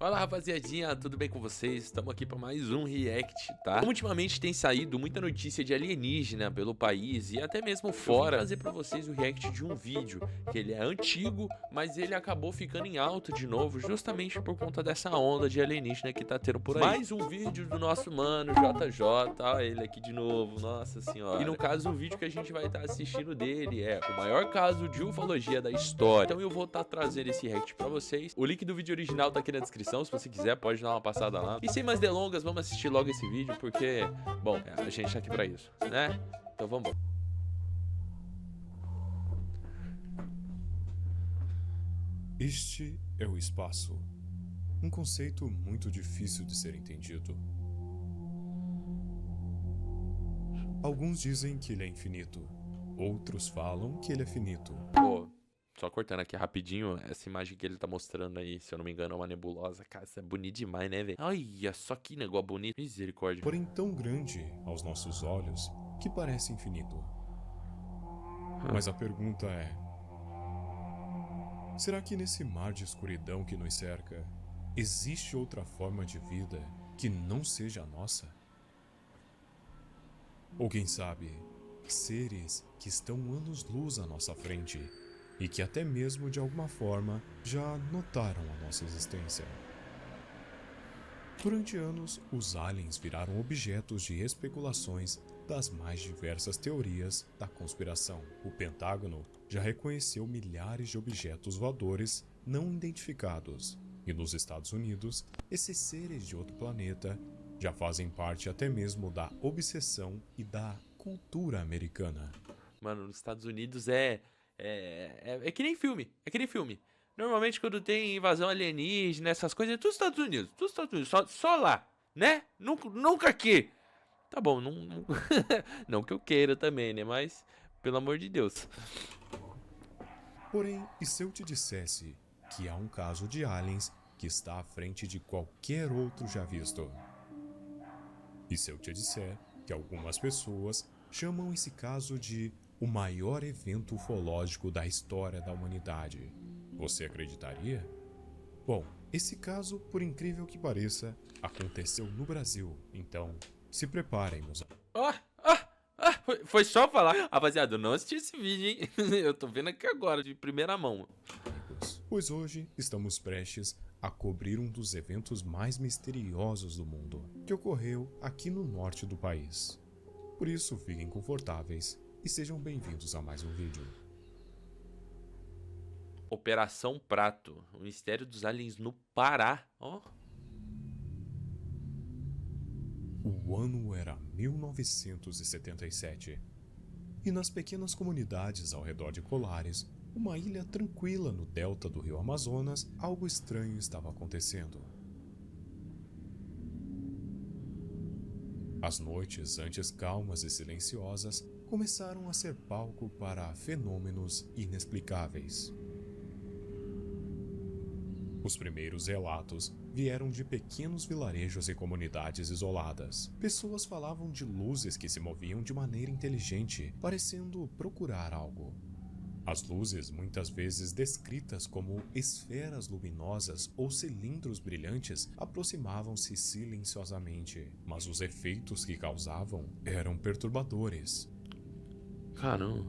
Fala rapaziadinha, tudo bem com vocês? Estamos aqui para mais um react, tá? Ultimamente tem saído muita notícia de alienígena pelo país e até mesmo fora. Eu vim trazer para vocês o react de um vídeo que ele é antigo, mas ele acabou ficando em alta de novo justamente por conta dessa onda de alienígena que tá tendo por aí. Mais um vídeo do nosso mano JJ, ó, ele aqui de novo, nossa senhora. E no caso o vídeo que a gente vai estar assistindo dele é o maior caso de ufologia da história. Então eu vou estar trazendo esse react para vocês. O link do vídeo original tá aqui na descrição. Se você quiser, pode dar uma passada lá. E sem mais delongas, vamos assistir logo esse vídeo, porque, bom, a gente tá aqui pra isso, né? Então vamos. Este é o espaço. Um conceito muito difícil de ser entendido. Alguns dizem que ele é infinito. Outros falam que ele é finito. Pô, só cortando aqui rapidinho, essa imagem que ele tá mostrando aí, se eu não me engano, é uma nebulosa. Cara, isso é bonito demais, né, velho? Olha só que negócio bonito. Misericórdia. Porém tão grande aos nossos olhos que parece infinito. Mas a pergunta é: será que nesse mar de escuridão que nos cerca, existe outra forma de vida que não seja a nossa? Ou quem sabe, seres que estão anos-luz à nossa frente e que até mesmo de alguma forma já notaram a nossa existência. Durante anos, os aliens viraram objetos de especulações das mais diversas teorias da conspiração. O Pentágono já reconheceu milhares de objetos voadores não identificados, e nos Estados Unidos, esses seres de outro planeta já fazem parte até mesmo da obsessão e da cultura americana. Mano, nos Estados Unidos é que nem filme. É que nem filme. Normalmente quando tem invasão alienígena, essas coisas, é tudo Estados Unidos. Tudo Estados Unidos. Só lá, né? Nunca aqui. Tá bom, não, não que eu queira também, né? Mas, pelo amor de Deus. Porém, e se eu te dissesse que há um caso de aliens que está à frente de qualquer outro já visto? E se eu te disser que algumas pessoas chamam esse caso de o maior evento ufológico da história da humanidade, você acreditaria? Bom, esse caso, por incrível que pareça, aconteceu no Brasil, então se preparem, meus Foi só falar. Rapaziada, eu não assisti esse vídeo, hein? Eu tô vendo aqui agora, de primeira mão. amigos. Pois hoje estamos prestes a cobrir um dos eventos mais misteriosos do mundo, que ocorreu aqui no norte do país. Por isso, fiquem confortáveis e sejam bem-vindos a mais um vídeo. Operação Prato, o mistério dos aliens no Pará. Ó. O ano era 1977. E nas pequenas comunidades ao redor de Colares, uma ilha tranquila no delta do rio Amazonas, algo estranho estava acontecendo. As noites, antes calmas e silenciosas, começaram a ser palco para fenômenos inexplicáveis. Os primeiros relatos vieram de pequenos vilarejos e comunidades isoladas. Pessoas falavam de luzes que se moviam de maneira inteligente, parecendo procurar algo. As luzes, muitas vezes descritas como esferas luminosas ou cilindros brilhantes, aproximavam-se silenciosamente, mas os efeitos que causavam eram perturbadores. Caramba.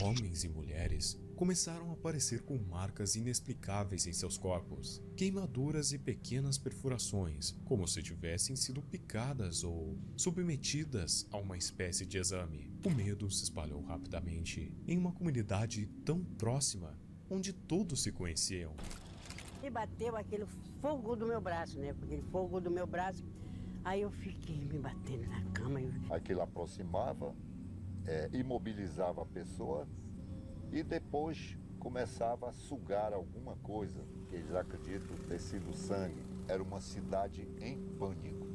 Homens e mulheres começaram a aparecer com marcas inexplicáveis em seus corpos, queimaduras e pequenas perfurações, como se tivessem sido picadas ou submetidas a uma espécie de exame. O medo se espalhou rapidamente em uma comunidade tão próxima, onde todos se conheciam. E bateu aquele fogo do meu braço, né? Aquele fogo do meu braço. Aí eu fiquei me batendo na cama. Aquilo aproximava, imobilizava a pessoa e depois começava a sugar alguma coisa, que eles acreditam ter sido sangue. Era uma cidade em pânico.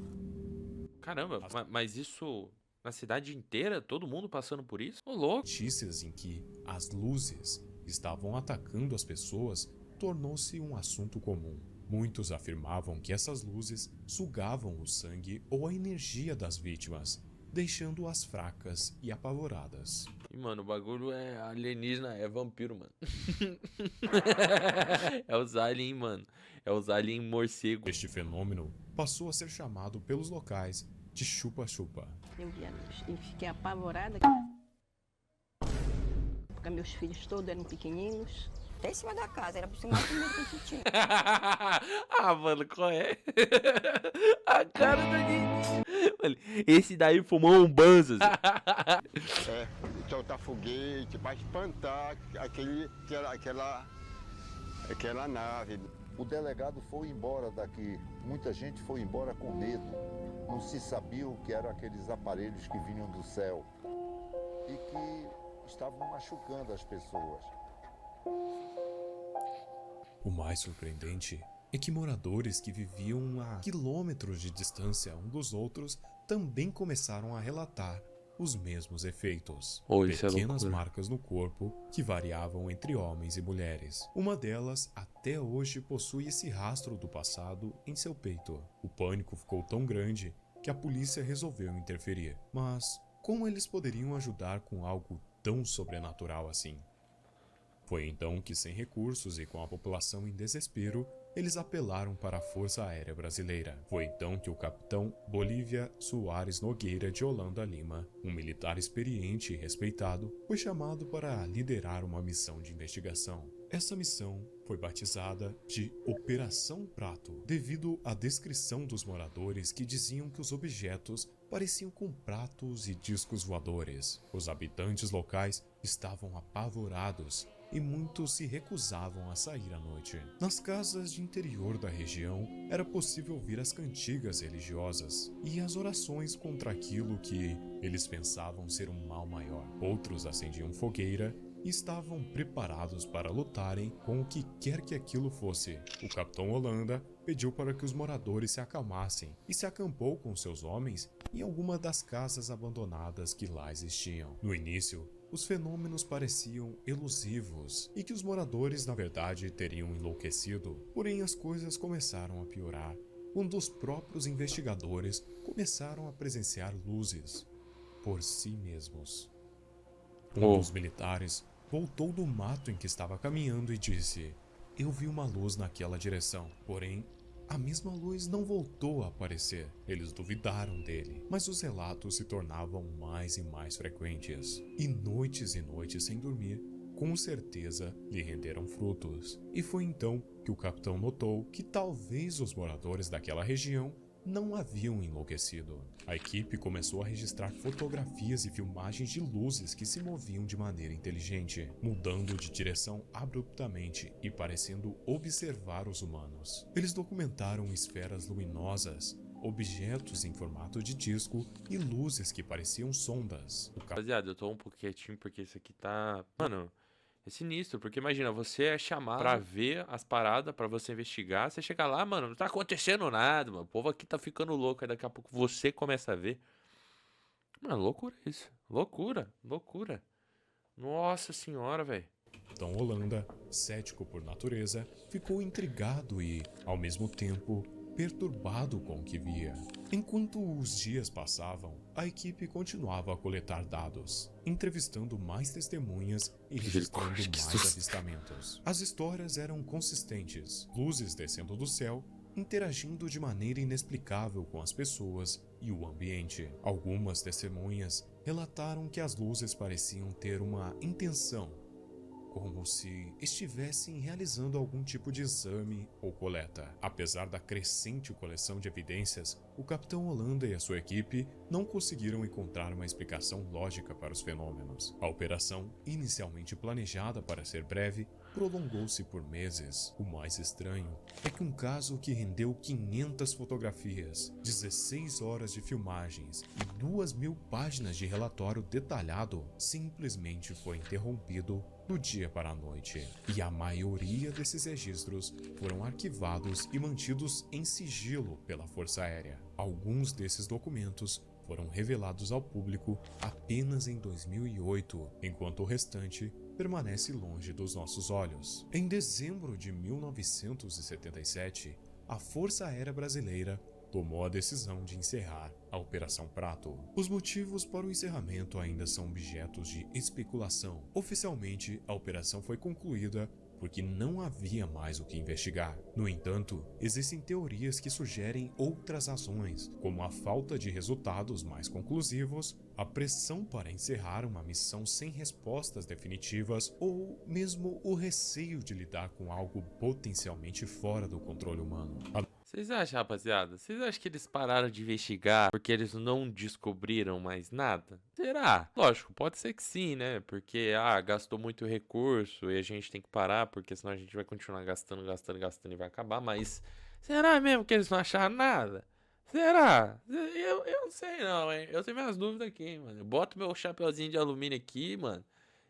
Caramba, mas isso na cidade inteira? Todo mundo passando por isso? Ô, louco. Notícias em que as luzes estavam atacando as pessoas tornou-se um assunto comum. Muitos afirmavam que essas luzes sugavam o sangue ou a energia das vítimas, deixando-as fracas e apavoradas. E, mano, o bagulho é alienígena, é vampiro, mano. É os aliens, mano. É os aliens morcego. Este fenômeno passou a ser chamado pelos locais de chupa-chupa. Eu vi a luz e fiquei apavorada. Porque meus filhos todos eram pequeninos. Até em cima da casa, era por cima do meu que tinha. Ah, mano, qual é? A cara do Nini. Mano, esse daí fumou um banzo. Soltar foguete para espantar aquela nave. O delegado foi embora daqui. Muita gente foi embora com medo. Não se sabia o que eram aqueles aparelhos que vinham do céu e que estavam machucando as pessoas. O mais surpreendente é que moradores que viviam a quilômetros de distância um dos outros também começaram a relatar os mesmos efeitos. Isso é Pequenas loucura. marcas no corpo que variavam entre homens e mulheres. Uma delas até hoje possui esse rastro do passado em seu peito. O pânico ficou tão grande que a polícia resolveu interferir. Mas como eles poderiam ajudar com algo tão sobrenatural assim? Foi então que, sem recursos e com a população em desespero, eles apelaram para a Força Aérea Brasileira. Foi então que o capitão Bolívia Soares Nogueira de Holanda Lima, um militar experiente e respeitado, foi chamado para liderar uma missão de investigação. Essa missão foi batizada de Operação Prato, devido à descrição dos moradores que diziam que os objetos pareciam com pratos e discos voadores. Os habitantes locais estavam apavorados e muitos se recusavam a sair à noite. Nas casas de interior da região, era possível ouvir as cantigas religiosas e as orações contra aquilo que eles pensavam ser um mal maior. Outros acendiam fogueira e estavam preparados para lutarem com o que quer que aquilo fosse. O capitão Holanda pediu para que os moradores se acalmassem e se acampou com seus homens em alguma das casas abandonadas que lá existiam. No início, os fenômenos pareciam elusivos e que os moradores, na verdade, teriam enlouquecido. Porém, as coisas começaram a piorar quando os próprios investigadores começaram a presenciar luzes por si mesmos. Um dos militares voltou do mato em que estava caminhando e disse: "Eu vi uma luz naquela direção, porém a mesma luz não voltou a aparecer." Eles duvidaram dele, mas os relatos se tornavam mais e mais frequentes. E noites sem dormir, com certeza lhe renderam frutos. E foi então que o capitão notou que talvez os moradores daquela região não haviam enlouquecido. A equipe começou a registrar fotografias e filmagens de luzes que se moviam de maneira inteligente, mudando de direção abruptamente e parecendo observar os humanos. Eles documentaram esferas luminosas, objetos em formato de disco e luzes que pareciam sondas. Rapaziada, eu tô um pouco quietinho porque isso aqui tá... Mano, é sinistro, porque imagina, você é chamado pra ver as paradas, pra você investigar, você chega lá, mano, não tá acontecendo nada, mano, o povo aqui tá ficando louco, aí daqui a pouco você começa a ver. Mano, loucura isso, loucura. Nossa senhora, velho. Então Holanda, cético por natureza, ficou intrigado e, ao mesmo tempo, perturbado com o que via. Enquanto os dias passavam, a equipe continuava a coletar dados, entrevistando mais testemunhas e registrando mais avistamentos. As histórias eram consistentes, luzes descendo do céu, interagindo de maneira inexplicável com as pessoas e o ambiente. Algumas testemunhas relataram que as luzes pareciam ter uma intenção, como se estivessem realizando algum tipo de exame ou coleta. Apesar da crescente coleção de evidências, o capitão Holanda e a sua equipe não conseguiram encontrar uma explicação lógica para os fenômenos. A operação, inicialmente planejada para ser breve, prolongou-se por meses. O mais estranho é que um caso que rendeu 500 fotografias, 16 horas de filmagens e 2.000 páginas de relatório detalhado simplesmente foi interrompido do dia para a noite. E a maioria desses registros foram arquivados e mantidos em sigilo pela Força Aérea. Alguns desses documentos foram revelados ao público apenas em 2008, enquanto o restante permanece longe dos nossos olhos. Em dezembro de 1977, a Força Aérea Brasileira tomou a decisão de encerrar a Operação Prato. Os motivos para o encerramento ainda são objetos de especulação. Oficialmente, a operação foi concluída porque não havia mais o que investigar. No entanto, existem teorias que sugerem outras razões, como a falta de resultados mais conclusivos, a pressão para encerrar uma missão sem respostas definitivas ou mesmo o receio de lidar com algo potencialmente fora do controle humano. Vocês acham, rapaziada? Vocês acham que eles pararam de investigar porque eles não descobriram mais nada? Será? Lógico, pode ser que sim, né? Porque, gastou muito recurso e a gente tem que parar, porque senão a gente vai continuar gastando e vai acabar. Mas será mesmo que eles não acharam nada? Será? Eu não sei não, hein? Eu tenho minhas dúvidas aqui, mano. Eu boto meu chapeuzinho de alumínio aqui, mano.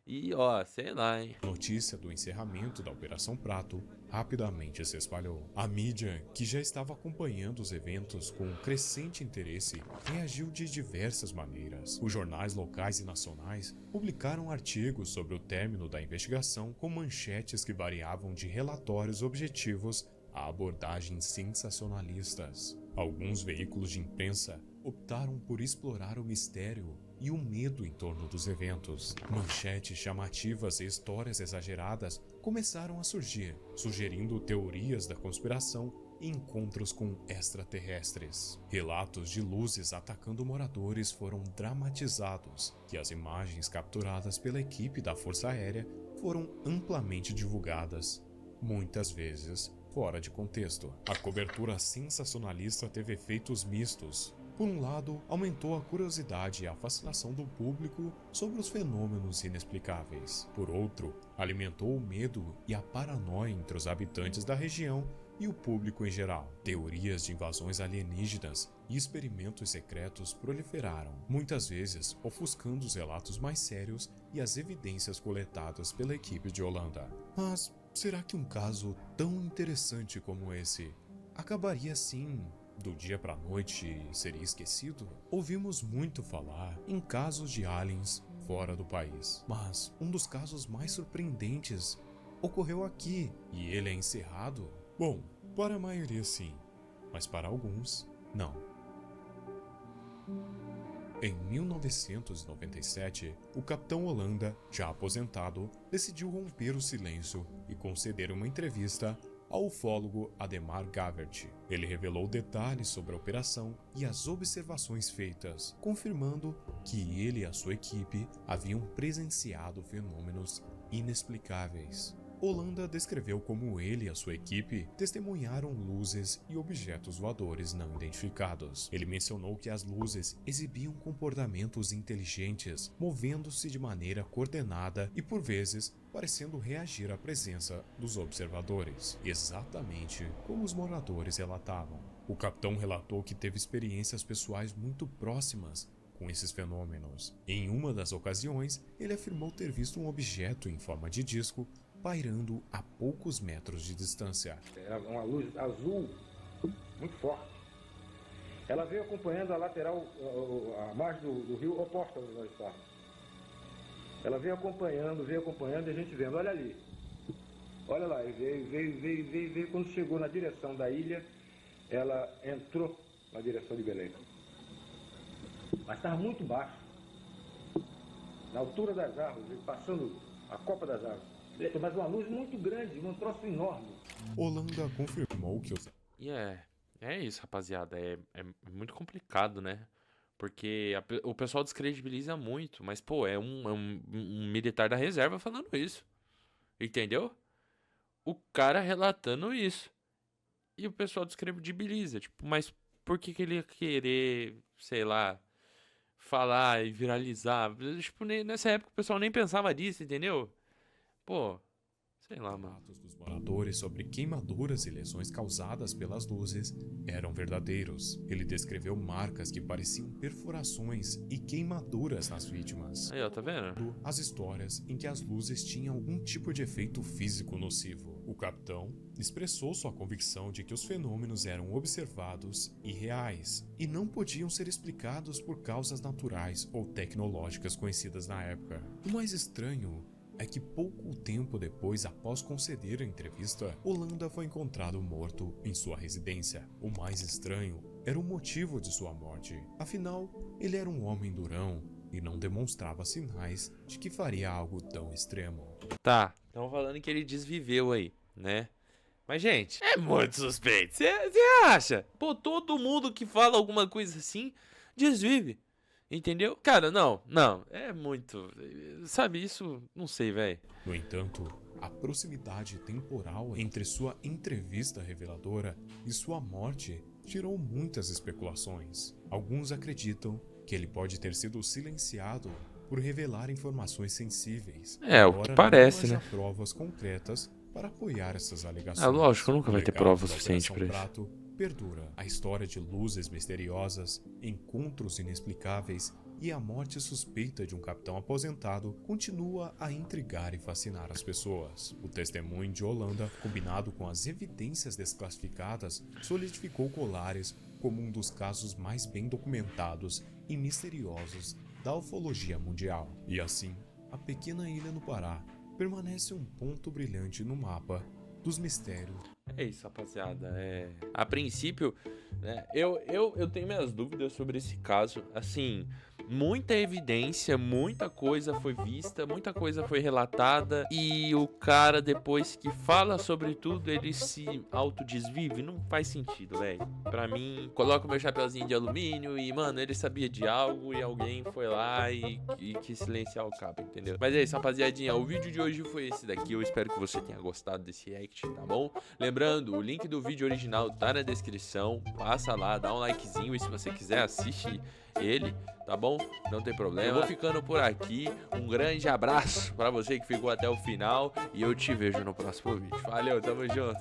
E, sei lá, hein? A notícia do encerramento da Operação Prato rapidamente se espalhou. A mídia, que já estava acompanhando os eventos com crescente interesse, reagiu de diversas maneiras. Os jornais locais e nacionais publicaram artigos sobre o término da investigação com manchetes que variavam de relatórios objetivos a abordagens sensacionalistas. Alguns veículos de imprensa optaram por explorar o mistério e o medo em torno dos eventos. Manchetes chamativas e histórias exageradas começaram a surgir, sugerindo teorias da conspiração e encontros com extraterrestres. Relatos de luzes atacando moradores foram dramatizados, e as imagens capturadas pela equipe da Força Aérea foram amplamente divulgadas, muitas vezes fora de contexto. A cobertura sensacionalista teve efeitos mistos. Por um lado, aumentou a curiosidade e a fascinação do público sobre os fenômenos inexplicáveis. Por outro, alimentou o medo e a paranoia entre os habitantes da região e o público em geral. Teorias de invasões alienígenas e experimentos secretos proliferaram, muitas vezes ofuscando os relatos mais sérios e as evidências coletadas pela equipe de Holanda. Mas será que um caso tão interessante como esse acabaria assim do dia para a noite e seria esquecido? Ouvimos muito falar em casos de aliens fora do país, mas um dos casos mais surpreendentes ocorreu aqui e ele é encerrado? Bom, para a maioria sim, mas para alguns não. Em 1997, o capitão Holanda, já aposentado, decidiu romper o silêncio e conceder uma entrevista ao ufólogo Ademar Gavert. Ele revelou detalhes sobre a operação e as observações feitas, confirmando que ele e a sua equipe haviam presenciado fenômenos inexplicáveis. Holanda descreveu como ele e a sua equipe testemunharam luzes e objetos voadores não identificados. Ele mencionou que as luzes exibiam comportamentos inteligentes, movendo-se de maneira coordenada e, por vezes, parecendo reagir à presença dos observadores, exatamente como os moradores relatavam. O capitão relatou que teve experiências pessoais muito próximas com esses fenômenos. Em uma das ocasiões, ele afirmou ter visto um objeto em forma de disco pairando a poucos metros de distância. Era uma luz azul muito forte. Ela veio acompanhando a lateral, a margem do rio oposta onde nós estávamos. Ela veio acompanhando e a gente vendo, olha ali. Olha lá, veio. Quando chegou na direção da ilha, ela entrou na direção de Belém. Mas estava muito baixo. Na altura das árvores, passando a copa das árvores. Mas uma luz muito grande, um troço enorme. Holanda confirmou que os... E é isso, rapaziada. É muito complicado, né? Porque o pessoal descredibiliza muito. Mas, pô, é um militar da reserva falando isso. Entendeu? O cara relatando isso. E o pessoal descredibiliza. Tipo, mas por que ele ia querer, sei lá, falar e viralizar? Tipo, nessa época o pessoal nem pensava nisso, entendeu? Pô, sei lá, mano. Os relatos dos moradores sobre queimaduras e lesões causadas pelas luzes eram verdadeiros. Ele descreveu marcas que pareciam perfurações e queimaduras nas vítimas. Aí, ó, tá vendo? As histórias em que as luzes tinham algum tipo de efeito físico nocivo. O capitão expressou sua convicção de que os fenômenos eram observados e reais, e não podiam ser explicados por causas naturais ou tecnológicas conhecidas na época. O mais estranho é que pouco tempo depois, após conceder a entrevista, Holanda foi encontrado morto em sua residência. O mais estranho era o motivo de sua morte. Afinal, ele era um homem durão e não demonstrava sinais de que faria algo tão extremo. Tá, estão falando que ele desviveu aí, né? Mas, gente, é muito suspeito. Você acha? Pô, todo mundo que fala alguma coisa assim, desvive. Entendeu? Cara, não. É muito... Sabe, isso... Não sei, velho. No entanto, a proximidade temporal entre sua entrevista reveladora e sua morte gerou muitas especulações. Alguns acreditam que ele pode ter sido silenciado por revelar informações sensíveis. É, o que parece, né? Não haja provas concretas para apoiar essas alegações. Ah, lógico, nunca vai ter legado prova da suficiente pra Operação isso. Prato perdura. A história de luzes misteriosas, encontros inexplicáveis e a morte suspeita de um capitão aposentado continua a intrigar e fascinar as pessoas. O testemunho de Holanda, combinado com as evidências desclassificadas, solidificou Colares como um dos casos mais bem documentados e misteriosos da ufologia mundial. E assim, a pequena ilha no Pará permanece um ponto brilhante no mapa dos mistérios. É isso, rapaziada. A princípio, né, eu tenho minhas dúvidas sobre esse caso. Assim, muita evidência, muita coisa foi vista, muita coisa foi relatada. E o cara, depois que fala sobre tudo, ele se autodesvive. Não faz sentido, velho. Pra mim, coloca o meu chapeuzinho de alumínio e, mano, ele sabia de algo e alguém foi lá e quis silenciar o cabo, entendeu? Mas é isso, rapaziadinha. O vídeo de hoje foi esse daqui. Eu espero que você tenha gostado desse react, tá bom? Lembrando, o link do vídeo original tá na descrição. Passa lá, dá um likezinho e se você quiser assiste ele, tá bom? Não tem problema. Eu vou ficando por aqui. Um grande abraço pra você que ficou até o final e eu te vejo no próximo vídeo. Valeu, tamo junto.